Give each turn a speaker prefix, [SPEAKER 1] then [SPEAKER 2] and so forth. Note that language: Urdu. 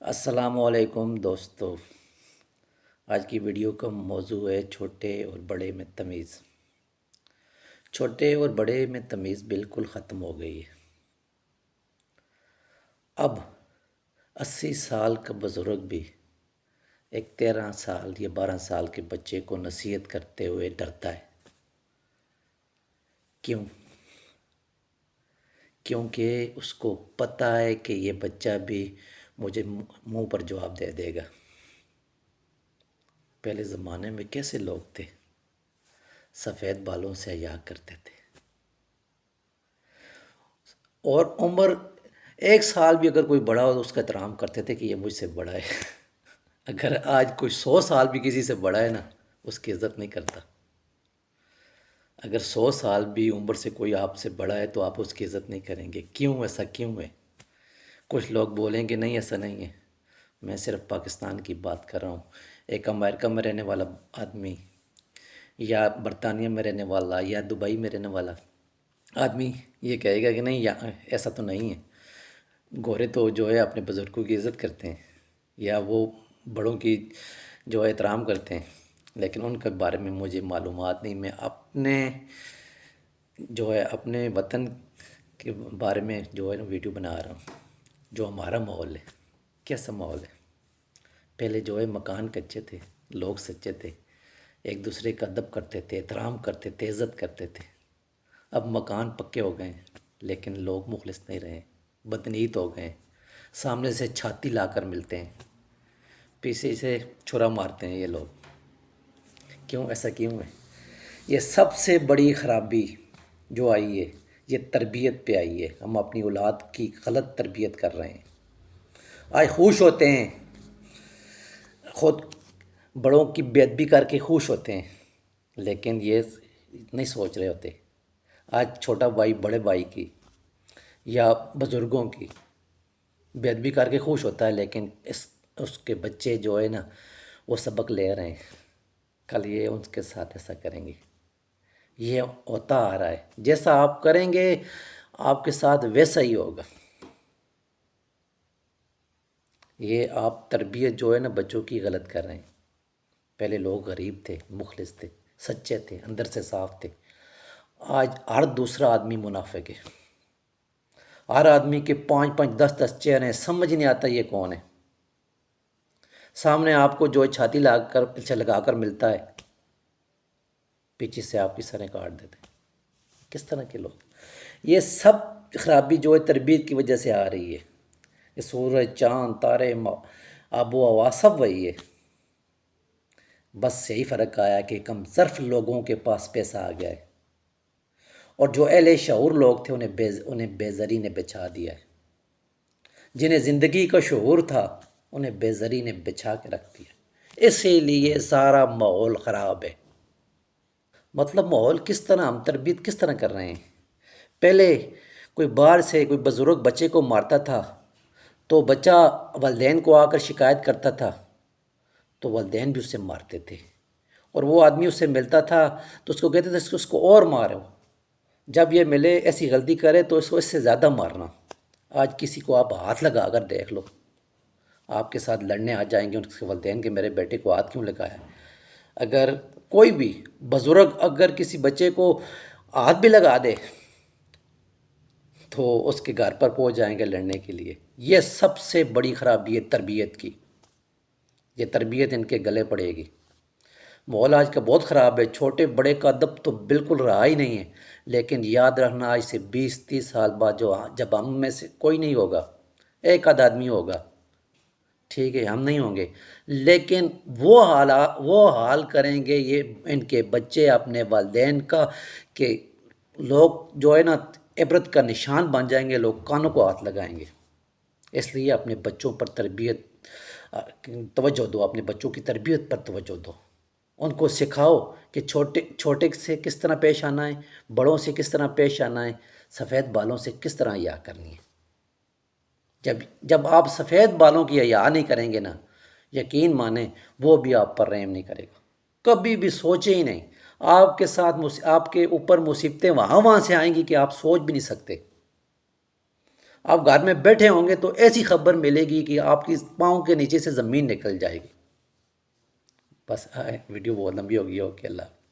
[SPEAKER 1] السلام علیکم دوستو، آج کی ویڈیو کا موضوع ہے چھوٹے اور بڑے میں تمیز۔ چھوٹے اور بڑے میں تمیز بالکل ختم ہو گئی ہے۔ اب 80 سال کا بزرگ بھی ایک 13 سال یا 12 سال کے بچے کو نصیحت کرتے ہوئے ڈرتا ہے۔ کیوں؟ کیونکہ اس کو پتہ ہے کہ یہ بچہ بھی مجھے منہ پر جواب دے دے گا۔ پہلے زمانے میں کیسے لوگ تھے؟ سفید بالوں سے حیا کرتے تھے، اور عمر 1 سال بھی اگر کوئی بڑا ہو تو اس کا احترام کرتے تھے کہ یہ مجھ سے بڑا ہے۔ اگر آج کوئی 100 سال بھی کسی سے بڑا ہے نا، اس کی عزت نہیں کرتا۔ اگر 100 سال بھی عمر سے کوئی آپ سے بڑا ہے تو آپ اس کی عزت نہیں کریں گے۔ کیوں؟ ایسا کیوں ہے؟ کچھ لوگ بولیں گے نہیں ایسا نہیں ہے، میں صرف پاکستان کی بات کر رہا ہوں۔ ایک امریکہ میں رہنے والا آدمی یا برطانیہ میں رہنے والا یا دبئی میں رہنے والا آدمی یہ کہے گا کہ نہیں ایسا تو نہیں ہے، گورے تو جو ہے اپنے بزرگوں کی عزت کرتے ہیں یا وہ بڑوں کی جو ہے احترام کرتے ہیں، لیکن ان کے بارے میں مجھے معلومات نہیں۔ میں اپنے وطن کے بارے میں جو ہے ویڈیو بنا رہا ہوں۔ جو ہمارا ماحول ہے، کیسا ماحول ہے؟ پہلے جو ہے مکان کچے تھے، لوگ سچے تھے، ایک دوسرے کا ادب کرتے تھے، احترام کرتے تھے، عزت کرتے تھے۔ اب مکان پکے ہو گئے ہیں لیکن لوگ مخلص نہیں رہے، بدنیت ہو گئے ہیں۔ سامنے سے چھاتی لا کر ملتے ہیں، پیچھے سے چھرا مارتے ہیں یہ لوگ۔ کیوں؟ ایسا کیوں ہے؟ یہ سب سے بڑی خرابی جو آئی ہے یہ تربیت پہ آئی ہے۔ ہم اپنی اولاد کی غلط تربیت کر رہے ہیں۔ آج خوش ہوتے ہیں، خود بڑوں کی بے ادبی کر کے خوش ہوتے ہیں، لیکن یہ نہیں سوچ رہے ہوتے۔ آج چھوٹا بھائی بڑے بھائی کی یا بزرگوں کی بے ادبی کر کے خوش ہوتا ہے، لیکن اس کے بچے جو ہے نا وہ سبق لے رہے ہیں، کل یہ ان کے ساتھ ایسا کریں گے۔ یہ ہوتا آ رہا ہے، جیسا آپ کریں گے آپ کے ساتھ ویسا ہی ہوگا۔ یہ آپ تربیت جو ہے نا بچوں کی غلط کر رہے ہیں۔ پہلے لوگ غریب تھے، مخلص تھے، سچے تھے، اندر سے صاف تھے۔ آج ہر دوسرا آدمی منافق ہے۔ ہر آدمی کے 5 5 10 10 چہرے ہیں، سمجھ نہیں آتا یہ کون ہے۔ سامنے آپ کو جو چھاتی لگا کر ملتا ہے، پیچھے سے آپ کی سریں کاٹ دیتے ہیں۔ کس طرح کے لوگ؟ یہ سب خرابی جو ہے تربیت کی وجہ سے آ رہی ہے۔ یہ سورج، چاند، تارے، آب و ہوا سب وہی ہے، بس یہی فرق آیا کہ کم ظرف لوگوں کے پاس پیسہ آ گیا ہے، اور جو اہل شعور لوگ تھے انہیں بےزری نے بچھا دیا ہے۔ جنہیں زندگی کا شعور تھا انہیں بےزری نے بچھا کے رکھ دیا۔ اسی لیے سارا ماحول خراب ہے۔ مطلب ماحول کس طرح، ہم تربیت کس طرح کر رہے ہیں؟ پہلے کوئی باہر سے کوئی بزرگ بچے کو مارتا تھا تو بچہ والدین کو آ کر شکایت کرتا تھا تو والدین بھی اسے مارتے تھے، اور وہ آدمی اس سے ملتا تھا تو اس کو کہتے تھے اس کو اور مارو، جب یہ ملے ایسی غلطی کرے تو اس کو اس سے زیادہ مارنا۔ آج کسی کو آپ ہاتھ لگا کر دیکھ لو، آپ کے ساتھ لڑنے آ جائیں گے ان کے والدین کہ میرے بیٹے کو ہاتھ کیوں لگایا۔ اگر کوئی بھی بزرگ اگر کسی بچے کو ہاتھ بھی لگا دے تو اس کے گھر پر پہنچ جائیں گے لڑنے کے لیے۔ یہ سب سے بڑی خرابی ہے تربیت کی، یہ تربیت ان کے گلے پڑے گی۔ ماحول آج کا بہت خراب ہے، چھوٹے بڑے کا ادب تو بالکل رہا ہی نہیں ہے۔ لیکن یاد رکھنا آج سے 20 30 سال بعد جب ہم میں سے کوئی نہیں ہوگا، ایک آدھ آدمی ہوگا، ٹھیک ہے ہم نہیں ہوں گے، لیکن وہ حال کریں گے یہ ان کے بچے اپنے والدین کا کہ لوگ جو ہے نا عبرت کا نشان بن جائیں گے، لوگ کانوں کو ہاتھ لگائیں گے۔ اس لیے اپنے بچوں پر توجہ دو، اپنے بچوں کی تربیت پر توجہ دو۔ ان کو سکھاؤ کہ چھوٹے سے کس طرح پیش آنا ہے، بڑوں سے کس طرح پیش آنا ہے، سفید بالوں سے کس طرح حیا کرنی ہے۔ جب آپ سفید بالوں کی حیا نہیں کریں گے نا، یقین مانیں وہ بھی آپ پر رحم نہیں کرے گا، کبھی بھی سوچے ہی نہیں۔ آپ کے ساتھ آپ کے اوپر مصیبتیں وہاں سے آئیں گی کہ آپ سوچ بھی نہیں سکتے۔ آپ گھر میں بیٹھے ہوں گے تو ایسی خبر ملے گی کہ آپ کی پاؤں کے نیچے سے زمین نکل جائے گی۔ بس ویڈیو بہت لمبی ہوگی، اوکے اللہ۔